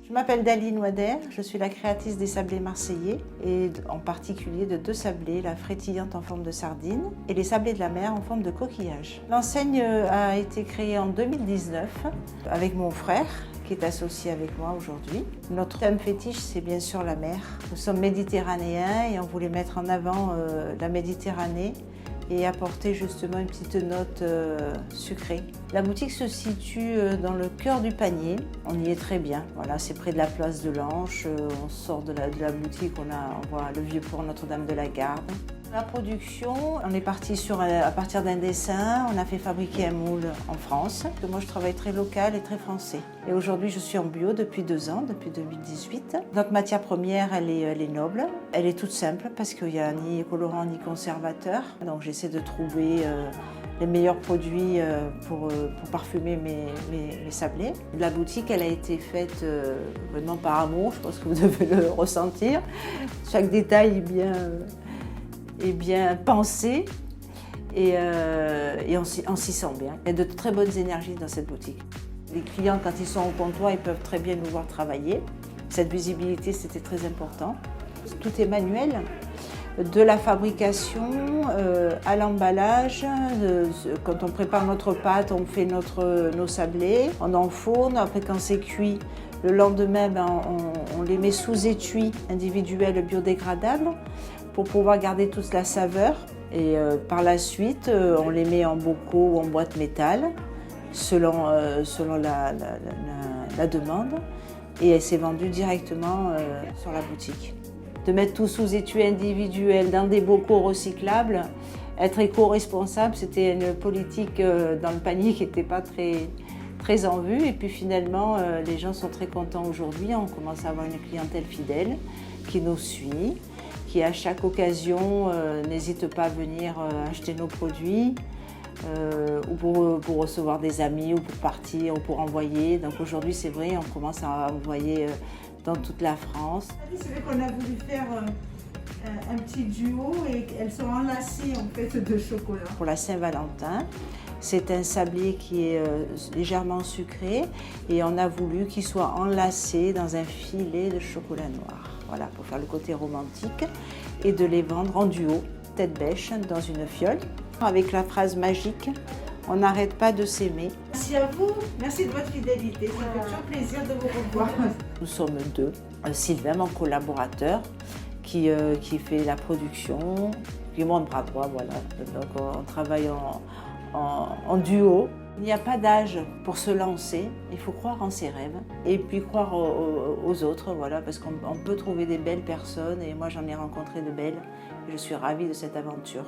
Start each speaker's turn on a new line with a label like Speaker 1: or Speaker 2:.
Speaker 1: Je m'appelle Daline Wader, je suis la créatrice des sablés marseillais et en particulier de deux sablés, la frétillante en forme de sardine et les sablés de la mer en forme de coquillage. L'enseigne a été créée en 2019 avec mon frère qui est associé avec moi aujourd'hui. Notre thème fétiche, c'est bien sûr la mer. Nous sommes méditerranéens et on voulait mettre en avant la Méditerranée et apporter justement une petite note sucrée. La boutique se situe dans le cœur du panier, on y est très bien. Voilà, c'est près de la place de l'Anche, on sort de la boutique, on voit le vieux port Notre-Dame de la Garde. La production, on est parti à partir d'un dessin, on a fait fabriquer un moule en France. Moi je travaille très local et très français. Et aujourd'hui je suis en bio depuis 2 ans, depuis 2018. Notre matière première elle est noble, elle est toute simple parce qu'il n'y a ni colorant ni conservateur. Donc j'essaie de trouver les meilleurs produits pour parfumer mes sablés. La boutique elle a été faite vraiment par amour, je pense que vous devez le ressentir. Chaque détail est bien pensé et on s'y sent bien. Il y a de très bonnes énergies dans cette boutique. Les clients, quand ils sont au comptoir, ils peuvent très bien nous voir travailler. Cette visibilité, c'était très important. Tout est manuel, de la fabrication à l'emballage. Quand on prépare notre pâte, on fait nos sablés, on enfourne. Après, quand c'est cuit, le lendemain, on les met sous étui individuel biodégradable pour pouvoir garder toute la saveur. Et par la suite, on les met en bocaux ou en boîte métal selon la demande. Et c'est vendu directement sur la boutique. De mettre tout sous étui individuel dans des bocaux recyclables, être éco-responsable, c'était une politique dans le panier qui n'était pas très en vue. Et puis finalement, les gens sont très contents aujourd'hui. On commence à avoir une clientèle fidèle qui nous suit, qui à chaque occasion n'hésite pas à venir acheter nos produits ou pour recevoir des amis ou pour partir ou pour envoyer. Donc aujourd'hui c'est vrai, on commence à envoyer dans toute la France.
Speaker 2: C'est vrai qu'on a voulu faire un petit duo et elles sont enlacées en fait de chocolat.
Speaker 1: Pour la Saint-Valentin, c'est un sablé qui est légèrement sucré et on a voulu qu'il soit enlacé dans un filet de chocolat noir. Voilà, pour faire le côté romantique et de les vendre en duo, tête bêche, dans une fiole. Avec la phrase magique, on n'arrête pas de s'aimer.
Speaker 2: Merci à vous, merci de votre fidélité, ça fait toujours plaisir de vous revoir.
Speaker 1: Nous sommes deux, Sylvain, mon collaborateur, qui fait la production, qui est mon bras droit, voilà. Donc on travaille en duo. Il n'y a pas d'âge pour se lancer, il faut croire en ses rêves et puis croire aux autres, voilà, parce qu'on peut trouver des belles personnes et moi j'en ai rencontré de belles et je suis ravie de cette aventure.